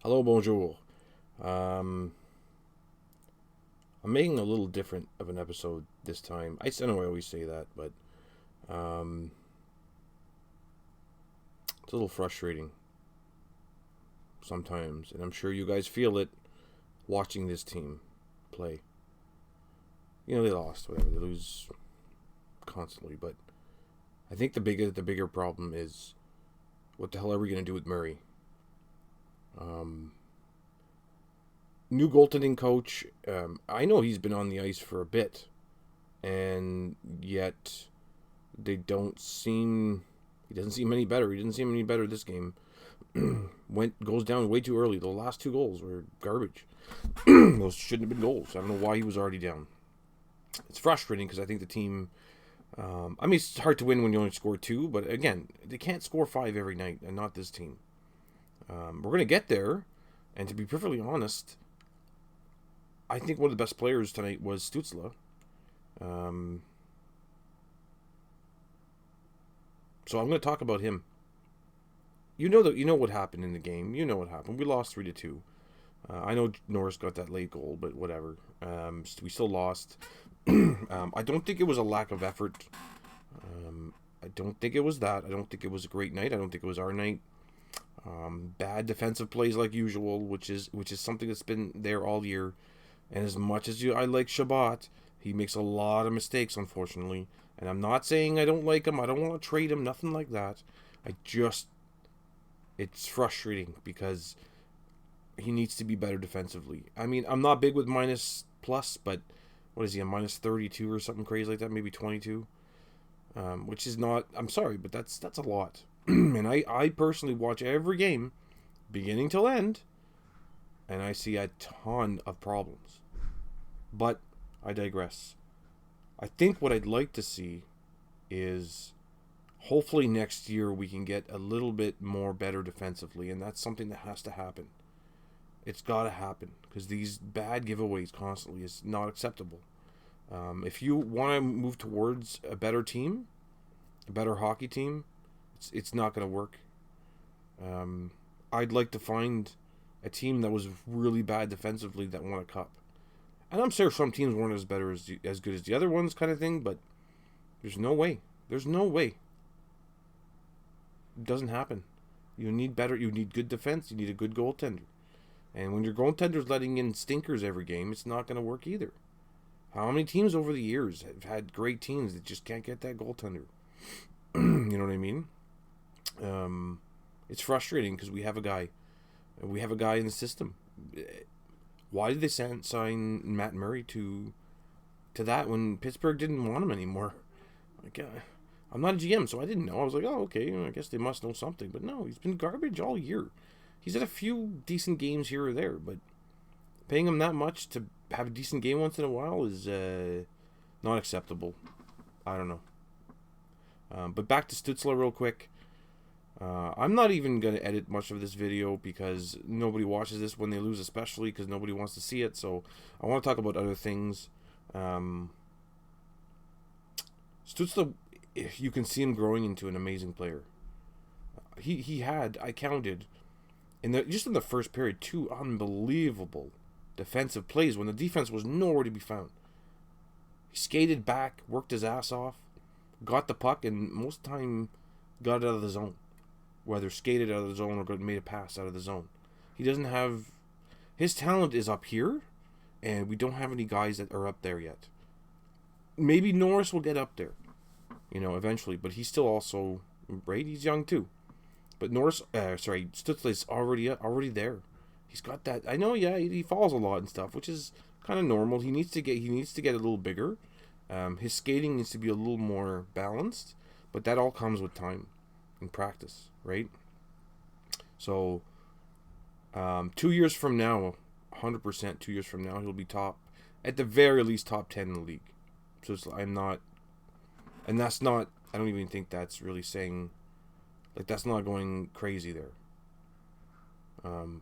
Hello, bonjour. Um, I'm making a little different of an episode this time. Know I always say that, but um, it's a little frustrating sometimes, and I'm sure you guys feel it watching this team play. You know, they lost, whatever. They lose constantly, but I think the bigger problem is what the hell are we gonna do with Murray? Um, New goaltending coach. I know he's been on the ice for a bit, and yet they don't seem. He doesn't seem any better. He didn't seem any better this game. Goes down way too early. The last two goals were garbage. Those shouldn't have been goals. I don't know why he was already down. It's frustrating because I think the team. I mean, it's hard to win when you only score two, but again, they can't score five every night, and not this team. We're gonna get there, and to be perfectly honest, I think one of the best players tonight was Stutzla. Um, so I'm going to talk about him. You know what happened in the game. You know what happened. We lost 3-2. I know Norris got that late goal, but whatever. We still lost. I don't think it was a lack of effort. I don't think it was that. I don't think it was a great night. I don't think it was our night. Bad defensive plays like usual, which is something that's been there all year. And as much as I like Shabbat, he makes a lot of mistakes, unfortunately. And I'm not saying I don't like him. I don't want to trade him. Nothing like that. It's frustrating because he needs to be better defensively. I mean, I'm not big with minus plus, but what is he, a minus 32 or something crazy like that? Maybe 22, which is not. I'm sorry, but that's a lot. And I personally watch every game, beginning till end, and I see a ton of problems. But I digress. I think what I'd like to see is hopefully next year we can get a little bit more better defensively, and that's something that has to happen. It's got to happen because these bad giveaways constantly is not acceptable. If you want to move towards a better team, a better hockey team, it's not going to work. I'd like to find a team that was really bad defensively that won a cup. And I'm sure some teams weren't as good as the other ones, kind of thing. But there's no way. There's no way. It doesn't happen. You need better. You need good defense. You need a good goaltender. And when your goaltender's letting in stinkers every game, it's not going to work either. How many teams over the years have had great teams that just can't get that goaltender? You know what I mean? It's frustrating because we have a guy. We have a guy in the system. Why did they sign Matt Murray to that when Pittsburgh didn't want him anymore? Like, I'm not a GM, so I didn't know. I was like, oh, okay, I guess they must know something. But no, he's been garbage all year. He's had a few decent games here or there, but paying him that much to have a decent game once in a while is not acceptable. I don't know. But back to Stutzler real quick. I'm not even going to edit much of this video because nobody watches this when they lose, especially because nobody wants to see it. So I want to talk about other things. Stutzler, you can see him growing into an amazing player. He had, I counted, just in the first period, two unbelievable defensive plays when the defense was nowhere to be found. He skated back, worked his ass off, got the puck, and most of the time got it out of the zone. Whether skated out of the zone or made a pass out of the zone. He doesn't have... His talent is up here, and we don't have any guys that are up there yet. Maybe Norris will get up there, eventually, but he's still also... Right? He's young, too. But Stutzler's already there. He's got that... I know, yeah, he falls a lot and stuff, which is kind of normal. He needs to get a little bigger. His skating needs to be a little more balanced, but that all comes with time and practice, right? So 2 years from now, 100%, 2 years from now, he'll be at the very least top 10 in the league. So I don't even think that's really saying, like, that's not going crazy there.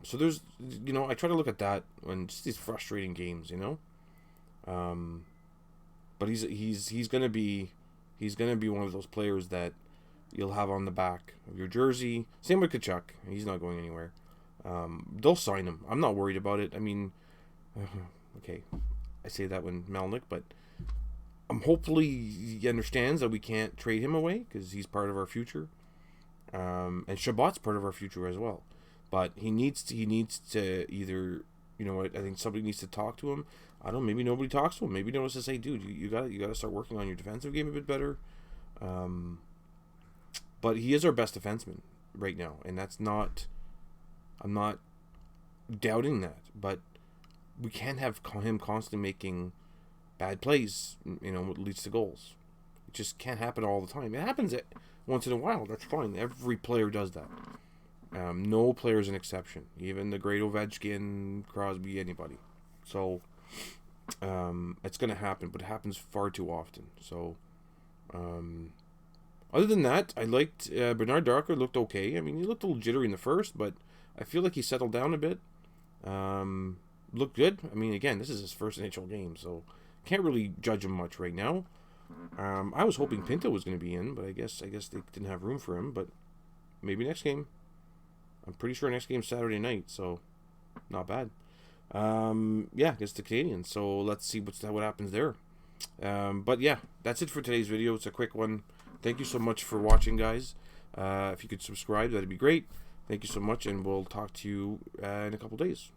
So there's, I try to look at that when just these frustrating games, but he's gonna be one of those players that you'll have on the back of your jersey. Same with Kachuk. He's not going anywhere. They'll sign him. I'm not worried about it. I mean, okay, I say that when Melnick, but hopefully he understands that we can't trade him away because he's part of our future. And Shabbat's part of our future as well. But he needs to either, you know what, I think somebody needs to talk to him. I don't know, maybe nobody talks to him. Maybe no one to say, dude, you gotta start working on your defensive game a bit better. But he is our best defenseman right now, and I'm not doubting that, but we can't have him constantly making bad plays, you know, what leads to goals. It just can't happen all the time. It happens once in a while. That's fine. Every player does that. No player is an exception. Even the great Ovechkin, Crosby, anybody. So it's going to happen, but it happens far too often. So other than that, I liked Bernard Darker. Looked okay. I mean, he looked a little jittery in the first, but I feel like he settled down a bit. Looked good. I mean, again, this is his first NHL game, so can't really judge him much right now. I was hoping Pinto was going to be in, but I guess they didn't have room for him. But maybe next game. I'm pretty sure next game's Saturday night, so not bad. Yeah, against the Canadiens. So let's see what happens there. But yeah, that's it for today's video. It's a quick one. Thank you so much for watching, guys. If you could subscribe, that'd be great. Thank you so much, and we'll talk to you in a couple days.